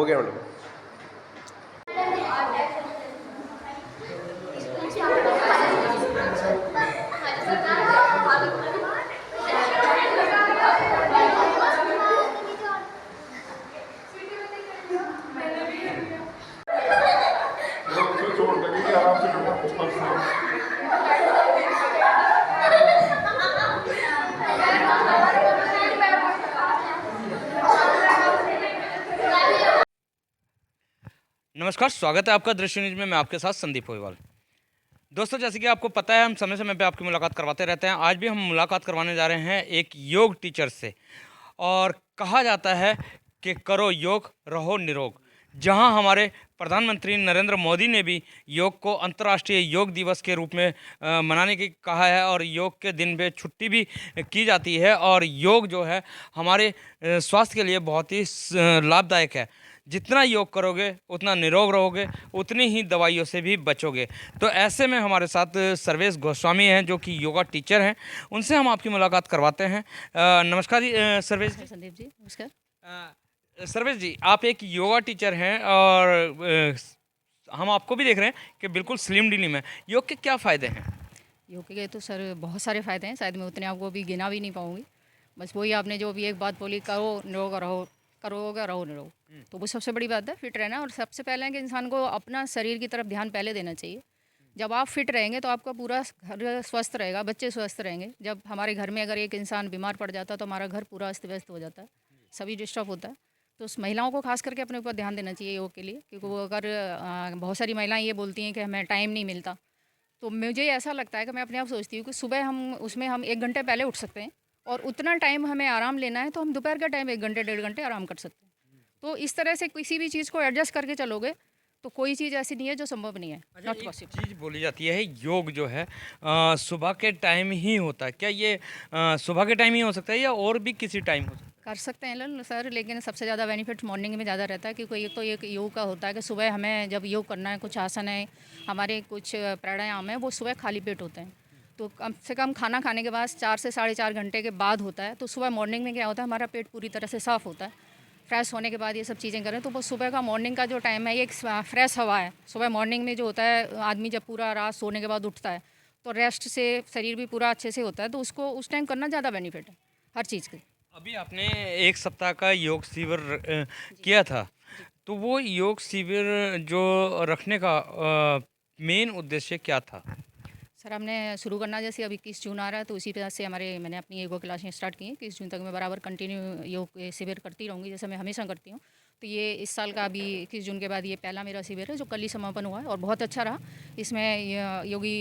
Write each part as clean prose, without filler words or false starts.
हो गया मैडम। नमस्कार, स्वागत है आपका दृश्य न्यूज में। मैं आपके साथ संदीप होयवाल। दोस्तों, जैसे कि आपको पता है, हम समय समय पे आपकी मुलाकात करवाते रहते हैं। आज भी हम मुलाकात करवाने जा रहे हैं एक योग टीचर से। और कहा जाता है कि करो योग, रहो निरोग। जहां हमारे प्रधानमंत्री नरेंद्र मोदी ने भी योग को अंतर्राष्ट्रीय योग दिवस के रूप में मनाने की कहा है, और योग के दिन पे छुट्टी भी की जाती है। और योग जो है हमारे स्वास्थ्य के लिए बहुत ही लाभदायक है। जितना योग करोगे उतना निरोग रहोगे, उतनी ही दवाइयों से भी बचोगे। तो ऐसे में हमारे साथ सर्वेश गोस्वामी हैं, जो कि योगा टीचर हैं। उनसे हम आपकी मुलाकात करवाते हैं। नमस्कार जी, सर्वेश जी। संदीप जी नमस्कार। सर्वेश जी, आप एक योगा टीचर हैं, और हम आपको भी देख रहे हैं कि बिल्कुल स्लिम डिलिम है। योग के क्या फ़ायदे हैं? योग के तो सर बहुत सारे फ़ायदे हैं, शायद मैं उतने आपको अभी गिना भी नहीं पाऊँगी। बस वही आपने जो अभी एक बात बोली, करो निरोग रहो, करोगे रहो निरोग, तो वो सबसे बड़ी बात है, फिट रहना। और सबसे पहले है कि इंसान को अपना शरीर की तरफ ध्यान पहले देना चाहिए। जब आप फिट रहेंगे तो आपका पूरा घर स्वस्थ रहेगा, बच्चे स्वस्थ रहेंगे। जब हमारे घर में अगर एक इंसान बीमार पड़ जाता है तो हमारा घर पूरा अस्त व्यस्त हो जाता है, सभी डिस्टर्ब होता है। तो उस महिलाओं को खास करके अपने ऊपर ध्यान देना चाहिए योग के लिए, क्योंकि वो अगर बहुत सारी महिलाएं ये बोलती हैं कि हमें टाइम नहीं मिलता। तो मुझे ऐसा लगता है कि मैं अपने आप सोचती हूँ कि सुबह हम 1 घंटे पहले उठ सकते हैं, और उतना टाइम हमें आराम लेना है तो हम दोपहर का टाइम 1 घंटे 1.5 घंटे आराम कर सकते हैं। तो इस तरह से किसी भी चीज़ को एडजस्ट करके चलोगे तो कोई चीज़ ऐसी नहीं है जो संभव नहीं है, अच्छा, नॉट एक पॉसिबल। चीज़ बोली जाती है, योग जो है सुबह के टाइम ही होता है। क्या ये सुबह के टाइम ही हो सकता है, या और भी किसी टाइम हो सकता है? कर सकते हैं सर, लेकिन सबसे ज़्यादा बेनिफिट मॉर्निंग में ज़्यादा रहता है, क्योंकि एक तो एक योग का होता है कि सुबह हमें जब योग करना है, कुछ आसन है, हमारे कुछ प्राणायाम है, वो सुबह खाली पेट होते हैं। तो कम से कम खाना खाने के बाद 4 से 4.5 घंटे के बाद होता है। तो सुबह मॉर्निंग में क्या होता है, हमारा पेट पूरी तरह से साफ़ होता है। फ्रेश होने के बाद ये सब चीज़ें करें तो वो सुबह का मॉर्निंग का जो टाइम है, ये एक फ्रेश हवा है। सुबह मॉर्निंग में जो होता है, आदमी जब पूरा रात सोने के बाद उठता है तो रेस्ट से शरीर भी पूरा अच्छे से होता है, तो उसको उस टाइम करना ज़्यादा बेनिफिट है हर चीज़ की। अभी आपने एक सप्ताह का योग शिविर किया था। जी। तो वो योग शिविर जो रखने का मेन उद्देश्य क्या था? सर, हमने शुरू करना, जैसे अभी 21 जून आ रहा है तो उसी तरह से मैंने अपनी योगा क्लासें स्टार्ट की हैं। 21 जून तक मैं बराबर कंटिन्यू योग के शिविर करती रहूँगी, जैसे मैं हमेशा करती हूँ। तो ये इस साल का अभी 21 जून के बाद ये पहला मेरा शिविर है, जो कल ही समापन हुआ है और बहुत अच्छा रहा। इसमें योगी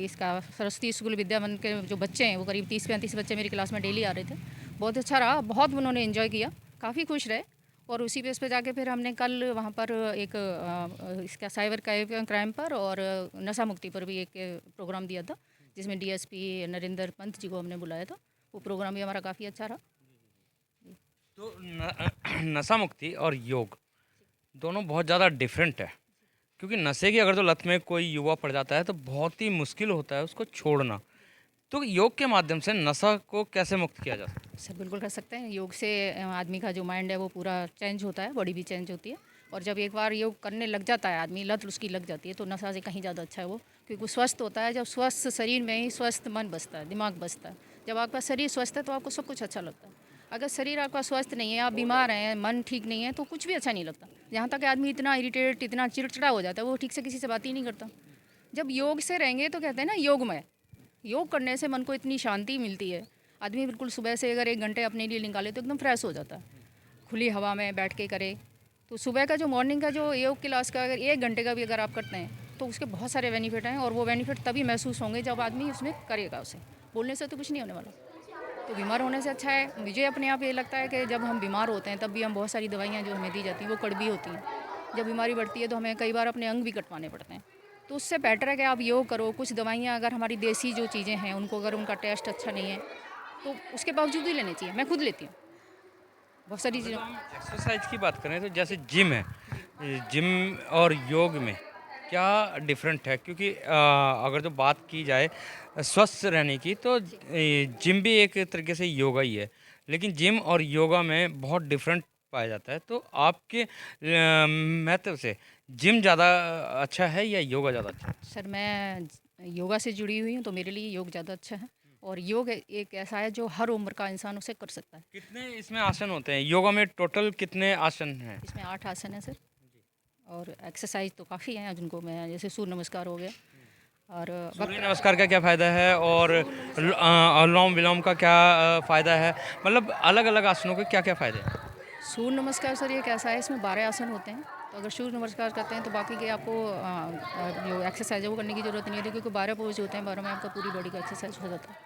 इसका सरस्वती स्कूल विद्यामंदिर के जो बच्चे हैं, वो करीब 30-35 बच्चे मेरी क्लास में डेली आ रहे थे। बहुत अच्छा रहा, बहुत उन्होंने इन्जॉय किया, काफ़ी खुश रहे। और उसी बेस पे जाके फिर हमने कल वहाँ पर एक इसका साइबर क्राइम पर और नशा मुक्ति पर भी एक प्रोग्राम दिया था, जिसमें डीएसपी नरेंद्र पंत जी को हमने बुलाया था। वो प्रोग्राम भी हमारा काफ़ी अच्छा रहा। तो नशा मुक्ति और योग दोनों बहुत ज़्यादा डिफरेंट है। क्योंकि नशे की अगर जो लत में कोई युवा पड़ जाता है तो बहुत ही मुश्किल होता है उसको छोड़ना। तो योग के माध्यम से नशा को कैसे मुक्त किया जा सकता है? सर, बिल्कुल कर सकते हैं। योग से आदमी का जो माइंड है वो पूरा चेंज होता है, बॉडी भी चेंज होती है। और जब एक बार योग करने लग जाता है आदमी, लत उसकी लग जाती है, तो नशा से कहीं ज़्यादा अच्छा है वो, क्योंकि वो स्वस्थ होता है। जब स्वस्थ शरीर में ही स्वस्थ मन बसता है, दिमाग बसता है। जब आपका शरीर स्वस्थ है तो आपको सब कुछ अच्छा लगता है। अगर शरीर आपका स्वस्थ नहीं है, आप बीमार हैं, मन ठीक नहीं है, तो कुछ भी अच्छा नहीं लगता। यहाँ तक कि आदमी इतना इरिटेट, इतना चिड़चिड़ा हो जाता है, वो ठीक से किसी से बात ही नहीं करता। जब योग से रहेंगे तो कहते हैं ना, योगमय योग करने से मन को इतनी शांति मिलती है। आदमी बिल्कुल सुबह से अगर 1 घंटे अपने लिए निकाले तो एकदम फ्रेश हो जाता है, खुली हवा में बैठ के करे। तो सुबह का जो मॉर्निंग का जो योग क्लास का अगर 1 घंटे का भी अगर आप करते हैं तो उसके बहुत सारे बेनिफिट हैं, और वो बेनिफिट तभी महसूस होंगे जब आदमी उसमें करेगा उसे। बोलने से तो कुछ नहीं होने वाला। तो बीमार होने से अच्छा है, मुझे अपने आप ये लगता है कि जब हम बीमार होते हैं तब भी हम बहुत सारी दवाइयाँ जो हमें दी जाती हैं वो कड़वी होती हैं। जब बीमारी बढ़ती है तो हमें कई बार अपने अंग भी कटवाने पड़ते हैं। तो उससे बेटर है कि आप योग करो। कुछ दवाइयाँ अगर हमारी देसी जो चीज़ें हैं उनको अगर उनका टेस्ट अच्छा नहीं है तो उसके बावजूद भी लेनी चाहिए। मैं खुद लेती हूँ बहुत सारी अगर चीज़ों। जो हम एक्सरसाइज की बात करें तो जैसे जिम है, जी। जिम और योग में क्या डिफरेंट है? क्योंकि अगर जो बात की जाए स्वस्थ रहने की, तो जिम भी एक तरीके से योगा ही है। लेकिन जिम और योगा में बहुत डिफरेंट पाया जाता है, तो आपके महत्व से जिम ज़्यादा अच्छा है या योगा ज़्यादा अच्छा है? सर मैं योगा से जुड़ी हुई हूँ, तो मेरे लिए योग ज़्यादा अच्छा है। और योग एक ऐसा है जो हर उम्र का इंसान उसे कर सकता है। कितने इसमें आसन होते हैं? योगा में टोटल कितने आसन हैं? इसमें 8 आसन है सर। और एक्सरसाइज तो काफ़ी हैं जिनको मैं, जैसे सूर्य नमस्कार हो गया। और सूर्य नमस्कार का क्या फ़ायदा है और अनुलोम विलोम का क्या फ़ायदा है? मतलब अलग-अलग आसनों के क्या-क्या फ़ायदे हैं? सूर्य नमस्कार सर एक ऐसा है, इसमें 12 आसन होते हैं। तो अगर सूर्य नमस्कार करते हैं तो बाकी के आपको जो एक्सरसाइज है वो करने की ज़रूरत नहीं होती, क्योंकि 12 पोज होते हैं, 12 में आपका पूरी बॉडी का एक्सरसाइज हो जाता है।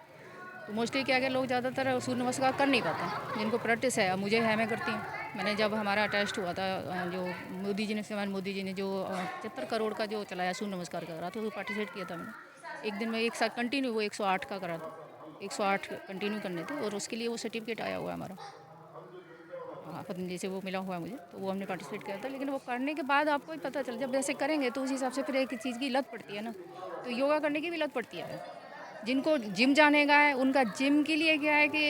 तो मोस्टली क्या है कि लोग ज़्यादातर सूर्य नमस्कार कर नहीं पाते हैं, जिनको प्रैक्टिस है। अब मुझे है, मैं करती हूँ। मैंने जब हमारा टेस्ट हुआ था, जो मोदी जी ने, श्रीमान मोदी जी ने जो 75 करोड़ का जो चलाया सूर्य नमस्कार का करा, तो वो पार्टिसिपेट किया था मैंने। एक दिन में एक साथ कंटिन्यू वो 108 का करा था। 108 कंटिन्यू करने थे, और उसके लिए वो सर्टिफिकेट आया हुआ है हमारा। हाँ, पतंजलि से वो मिला हुआ है मुझे, तो वो हमने पार्टिसिपेट किया था। लेकिन वो करने के बाद आपको ही पता चल, जब जैसे करेंगे तो उस हिसाब से फिर एक चीज़ की लत पड़ती है ना। तो योगा करने की भी लत पड़ती है। जिनको जिम जाने का है, उनका जिम के लिए क्या है कि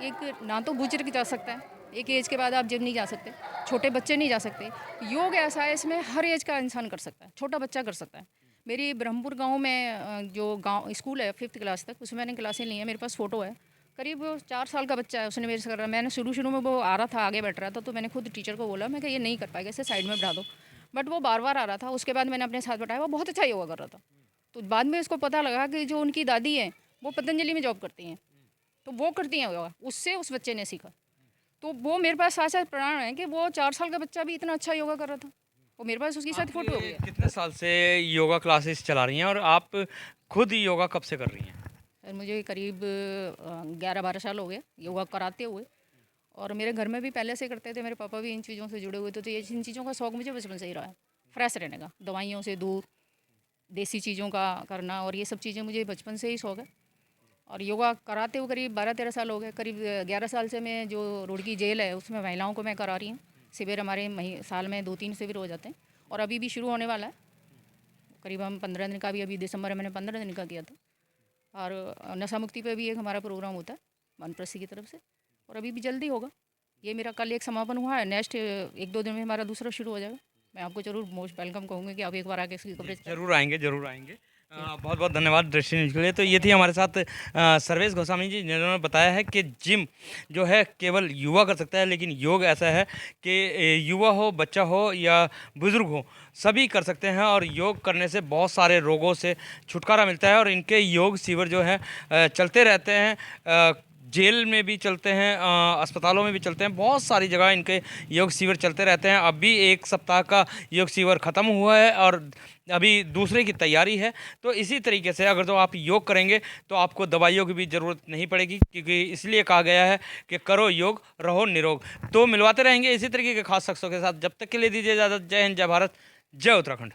एक ना तो बुजुर्ग जा सकता है, एक एज के बाद आप जिम नहीं जा सकते, छोटे बच्चे नहीं जा सकते। योग ऐसा है, इसमें हर एज का इंसान कर सकता है, छोटा बच्चा कर सकता है। मेरी ब्रह्मपुर गांव में जो गांव स्कूल है 5th क्लास तक, उसमें मैंने क्लासें ली हैं। मेरे पास फ़ोटो है। करीब 4 साल का बच्चा है, उसने मेरे से करा। मैंने शुरू में, वो आ रहा था, आगे बैठ रहा था, तो मैंने खुद टीचर को बोला, मैं कि ये नहीं कर पाएगा, इसे साइड में बैठा दो। बट वो बार-बार आ रहा था। उसके बाद मैंने अपने साथ बैठाया, वो बहुत अच्छा योगा कर रहा था। तो बाद में इसको पता लगा कि जो उनकी दादी हैं, वो पतंजलि में जॉब करती हैं, तो वो करती हैं योगा, उससे उस बच्चे ने सीखा। तो वो मेरे पास साथ-साथ प्रमाण है कि वो 4 साल का बच्चा भी इतना अच्छा योगा कर रहा था। और मेरे पास उसके साथ आप फ़ोटो भी है। कितने साल से योगा क्लासेस चला रही हैं और आप खुद योगा कब से कर रही हैं? सर मुझे करीब 11-12 साल हो गए योगा कराते हुए। और मेरे घर में भी पहले से करते थे, मेरे पापा भी इन चीज़ों से जुड़े हुए थे। तो ये इन चीज़ों का शौक़ मुझे बचपन से ही रहा है, फ्रेश रहने का, दवाइयों से दूर, देसी चीज़ों का करना, और ये सब चीज़ें मुझे बचपन से ही शौक़ है। और योगा कराते हुए करीब 12-13 साल हो गए। करीब 11 साल से मैं जो रुड़की जेल है उसमें महिलाओं को मैं करा रही हूँ। शिविर हमारे साल में 2-3 शिविर हो जाते हैं, और अभी भी शुरू होने वाला है। करीब हम 15 दिन का भी, अभी दिसंबर में मैंने 15 दिन का किया था। और नशा मुक्ति पे भी एक हमारा प्रोग्राम होता है वनप्रस्थी की तरफ से, और अभी भी जल्दी होगा। ये मेरा कल एक समापन हुआ है, नेक्स्ट 1-2 दिन में हमारा दूसरा शुरू हो जाएगा। मैं आपको ज़रूर मोस्ट वेलकम कहूँगी कि आप एक बार आके इसकी कवरेज करें। ज़रूर आएँगे, ज़रूर आएँगे। बहुत बहुत धन्यवाद दृष्टि न्यूज़ के लिए। तो ये थी हमारे साथ सर्वेश गोस्वामी जी, जिन्होंने बताया है कि जिम जो है केवल युवा कर सकता है, लेकिन योग ऐसा है कि युवा हो, बच्चा हो या बुज़ुर्ग हो, सभी कर सकते हैं। और योग करने से बहुत सारे रोगों से छुटकारा मिलता है। और इनके योग शिविर जो है चलते रहते हैं, जेल में भी चलते हैं, अस्पतालों में भी चलते हैं, बहुत सारी जगह इनके योग शिविर चलते रहते हैं। अभी 1 सप्ताह का योग शिविर ख़त्म हुआ है और अभी दूसरे की तैयारी है। तो इसी तरीके से अगर तो आप योग करेंगे तो आपको दवाइयों की भी ज़रूरत नहीं पड़ेगी, क्योंकि इसलिए कहा गया है कि करो योग, रहो निरोग। तो मिलवाते रहेंगे इसी तरीके के खास शख्सों के साथ। जब तक के लिए दीजिए इजाज़त। जय हिंद, जय भारत, जय उत्तराखंड।